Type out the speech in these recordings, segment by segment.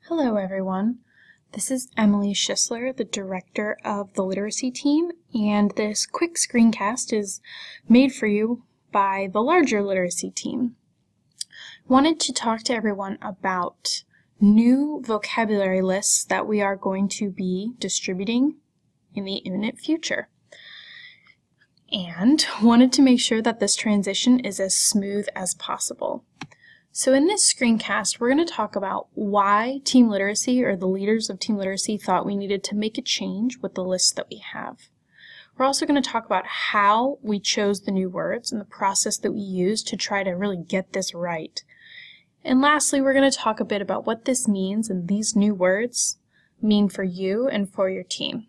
Hello everyone, this is Emily Schisler, the director of the literacy team, and this quick screencast is made for you by the larger literacy team. Wanted to talk to everyone about new vocabulary lists that we are going to be distributing in the imminent future. And wanted to make sure that this transition is as smooth as possible. So in this screencast, we're going to talk about why Team Literacy, or the leaders of Team Literacy, thought we needed to make a change with the list that we have. We're also going to talk about how we chose the new words and the process that we used to try to really get this right. And lastly, we're going to talk a bit about what this means and these new words mean for you and for your team.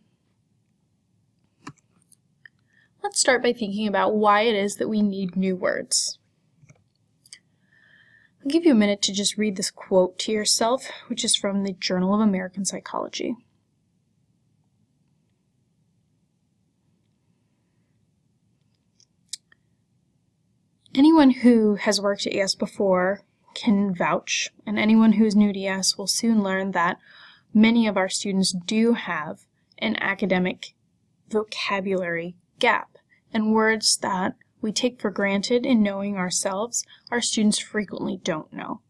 Let's start by thinking about why it is that we need new words. I'll give you a minute to just read this quote to yourself, which is from the Journal of American Psychology. Anyone who has worked at ES before can vouch, and anyone who is new to ES will soon learn that many of our students do have an academic vocabulary gap, and words that we take for granted in knowing ourselves, our students frequently don't know.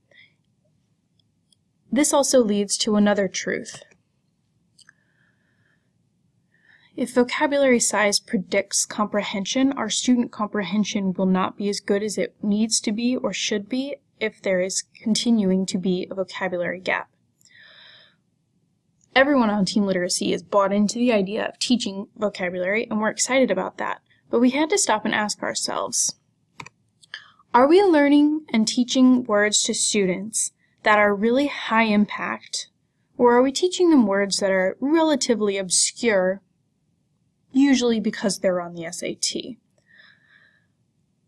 This also leads to another truth. If vocabulary size predicts comprehension, our student comprehension will not be as good as it needs to be or should be if there is continuing to be a vocabulary gap. Everyone on Team Literacy is bought into the idea of teaching vocabulary, and we're excited about that. But we had to stop and ask ourselves, are we learning and teaching words to students that are really high impact, or are we teaching them words that are relatively obscure, usually because they're on the SAT?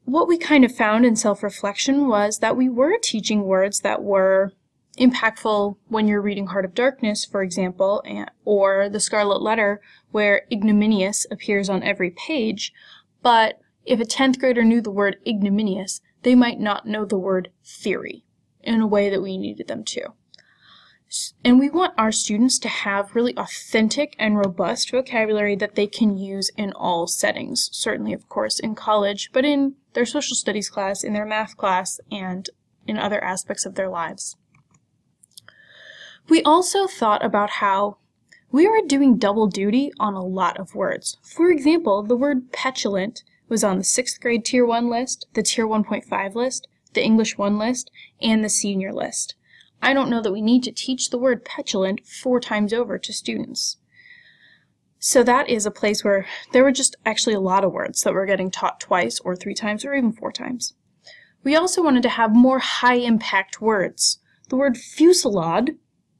What we kind of found in self-reflection was that we were teaching words that were impactful when you're reading Heart of Darkness, for example, or The Scarlet Letter, where ignominious appears on every page, but if a 10th grader knew the word ignominious, they might not know the word theory in a way that we needed them to. And we want our students to have really authentic and robust vocabulary that they can use in all settings, certainly, of course, in college, but in their social studies class, in their math class, and in other aspects of their lives. We also thought about how we were doing double duty on a lot of words. For example, the word petulant was on the 6th grade Tier 1 list, the Tier 1.5 list, the English 1 list, and the senior list. I don't know that we need to teach the word petulant 4 times over to students. So that is a place where there were just actually a lot of words that were getting taught twice or 3 times or even 4 times. We also wanted to have more high-impact words. The word fusillade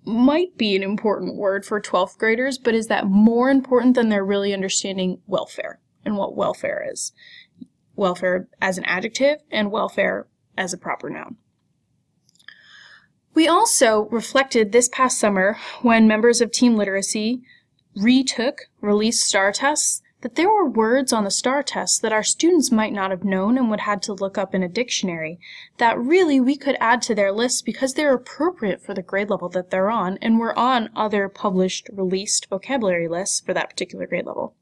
might be an important word for 12th graders, but is that more important than they're really understanding welfare and what welfare is? Welfare as an adjective and welfare as a proper noun. We also reflected this past summer when members of Team Literacy released STAR tests, that there were words on the STAR tests that our students might not have known and would have had to look up in a dictionary that really we could add to their lists because they're appropriate for the grade level that they're on and were on other published, released vocabulary lists for that particular grade level.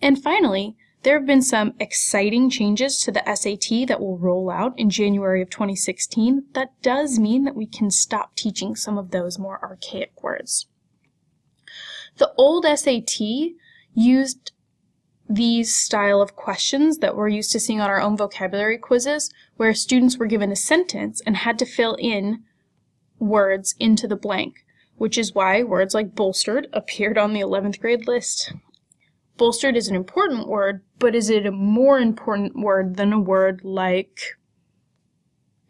And finally, there have been some exciting changes to the SAT that will roll out in January of 2016 that does mean that we can stop teaching some of those more archaic words. The old SAT used these style of questions that we're used to seeing on our own vocabulary quizzes, where students were given a sentence and had to fill in words into the blank, which is why words like bolstered appeared on the 11th grade list. Bolstered is an important word, but is it a more important word than a word like,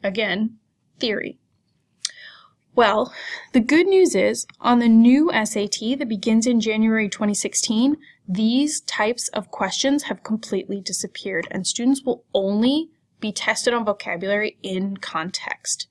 again, theory? Well, the good news is, on the new SAT that begins in January 2016, these types of questions have completely disappeared, and students will only be tested on vocabulary in context.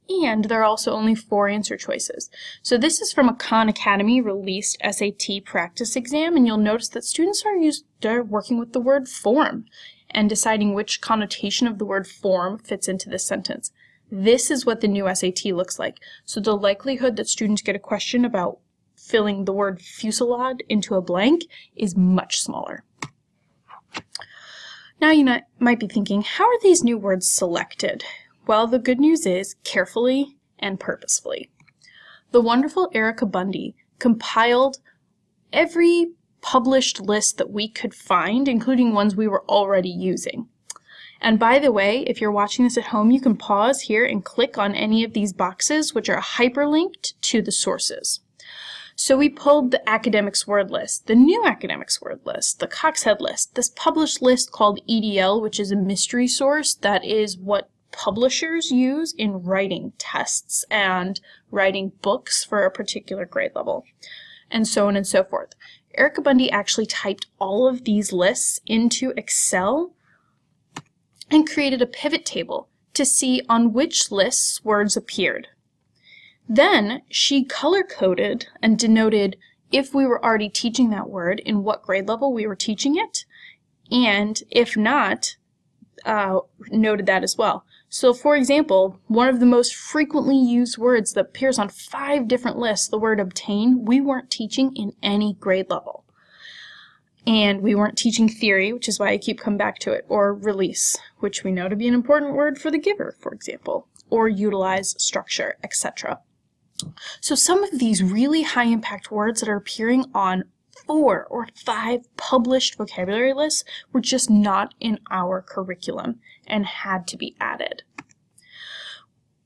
And there are also only 4 answer choices. So this is from a Khan Academy released SAT practice exam, and you'll notice that students are working with the word form and deciding which connotation of the word form fits into this sentence. This is what the new SAT looks like. So the likelihood that students get a question about filling the word fusillade into a blank is much smaller. Now you might be thinking, how are these new words selected? Well, the good news is carefully and purposefully. The wonderful Erica Bundy compiled every published list that we could find, including ones we were already using. And by the way, if you're watching this at home, you can pause here and click on any of these boxes, which are hyperlinked to the sources. So we pulled the academics word list, the new academics word list, the Cox Head list, this published list called EDL, which is a mystery source that is what publishers use in writing tests and writing books for a particular grade level, and so on and so forth. Erica Bundy actually typed all of these lists into Excel and created a pivot table to see on which lists words appeared. Then she color-coded and denoted if we were already teaching that word, in what grade level we were teaching it, and if not, noted that as well. So for example, one of the most frequently used words that appears on 5 different lists, the word obtain, we weren't teaching in any grade level. And we weren't teaching theory, which is why I keep coming back to it, or release, which we know to be an important word for the giver, for example, or utilize, structure, etc. So some of these really high impact words that are appearing on 4 or 5 published vocabulary lists were just not in our curriculum and had to be added.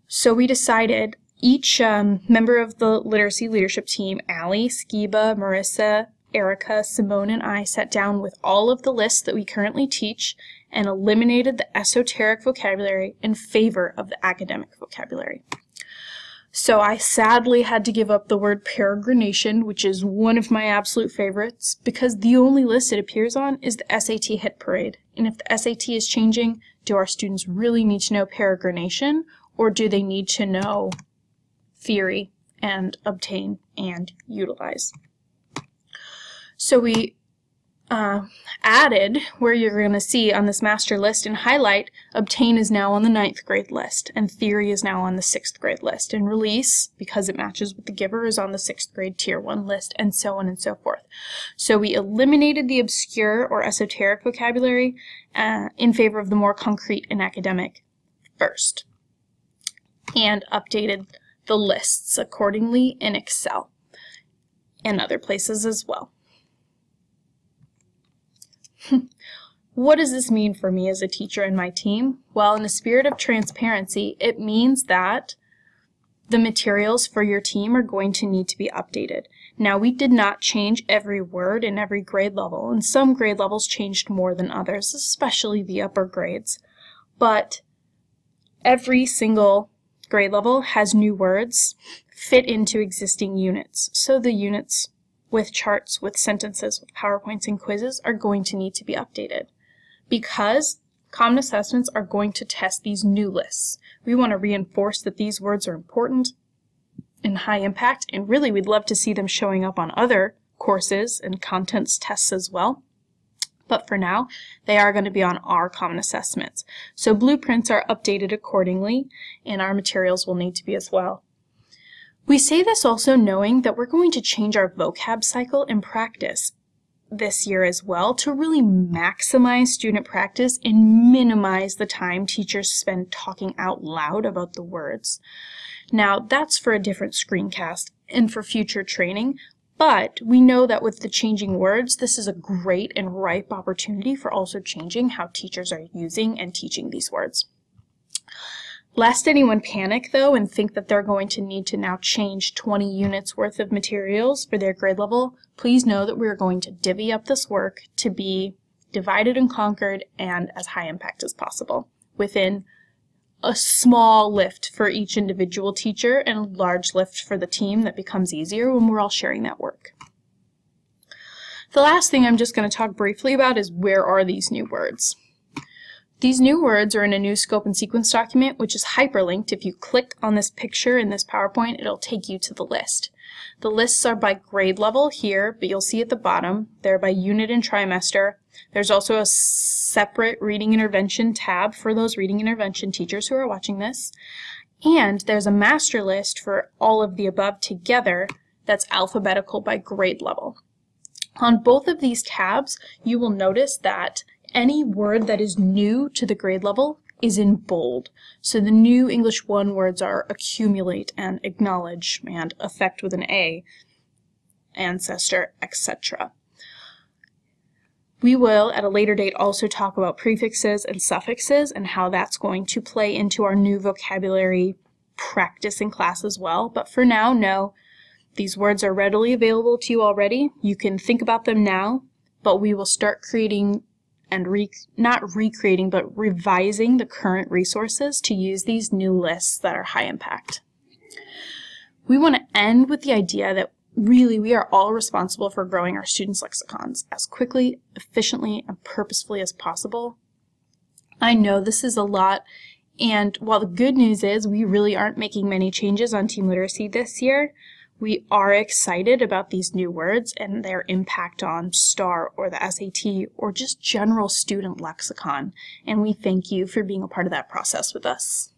So we decided each member of the literacy leadership team, Allie, Skiba, Marissa, Erica, Simone, and I sat down with all of the lists that we currently teach and eliminated the esoteric vocabulary in favor of the academic vocabulary. So I sadly had to give up the word peregrination, which is one of my absolute favorites, because the only list it appears on is the SAT hit parade. And if the SAT is changing, do our students really need to know peregrination, or do they need to know theory and obtain and utilize? So we added, where you're going to see on this master list in highlight, obtain is now on the 9th grade list, and theory is now on the 6th grade list, and release, because it matches with the giver, is on the 6th grade tier 1 list, and so on and so forth. So we eliminated the obscure or esoteric vocabulary in favor of the more concrete and academic first, and updated the lists accordingly in Excel and other places as well. What does this mean for me as a teacher and my team? Well, in the spirit of transparency, it means that the materials for your team are going to need to be updated. Now, we did not change every word in every grade level, and some grade levels changed more than others, especially the upper grades. But every single grade level has new words fit into existing units. So the units with charts, with sentences, with PowerPoints, and quizzes are going to need to be updated, because Common Assessments are going to test these new lists. We want to reinforce that these words are important and high impact, and really we'd love to see them showing up on other courses and contents tests as well. But for now, they are going to be on our Common Assessments. So blueprints are updated accordingly, and our materials will need to be as well. We say this also knowing that we're going to change our vocab cycle and practice this year as well to really maximize student practice and minimize the time teachers spend talking out loud about the words. Now, that's for a different screencast and for future training, but we know that with the changing words, this is a great and ripe opportunity for also changing how teachers are using and teaching these words. Lest anyone panic, though, and think that they're going to need to now change 20 units worth of materials for their grade level, please know that we're going to divvy up this work to be divided and conquered and as high impact as possible within a small lift for each individual teacher and a large lift for the team that becomes easier when we're all sharing that work. The last thing I'm just going to talk briefly about is where are these new words. These new words are in a new scope and sequence document, which is hyperlinked. If you click on this picture in this PowerPoint, it'll take you to the list. The lists are by grade level here, but you'll see at the bottom, they're by unit and trimester. There's also a separate reading intervention tab for those reading intervention teachers who are watching this. And there's a master list for all of the above together that's alphabetical by grade level. On both of these tabs, you will notice that any word that is new to the grade level is in bold. So the new English 1 words are accumulate and acknowledge and affect with an A, ancestor, etc. We will, at a later date, also talk about prefixes and suffixes and how that's going to play into our new vocabulary practice in class as well. But for now, know these words are readily available to you already. You can think about them now, but we will start creating and not recreating, but revising the current resources to use these new lists that are high impact. We want to end with the idea that really we are all responsible for growing our students' lexicons as quickly, efficiently, and purposefully as possible. I know this is a lot, and while the good news is we really aren't making many changes on Team Literacy this year, we are excited about these new words and their impact on STAR or the SAT or just general student lexicon, and we thank you for being a part of that process with us.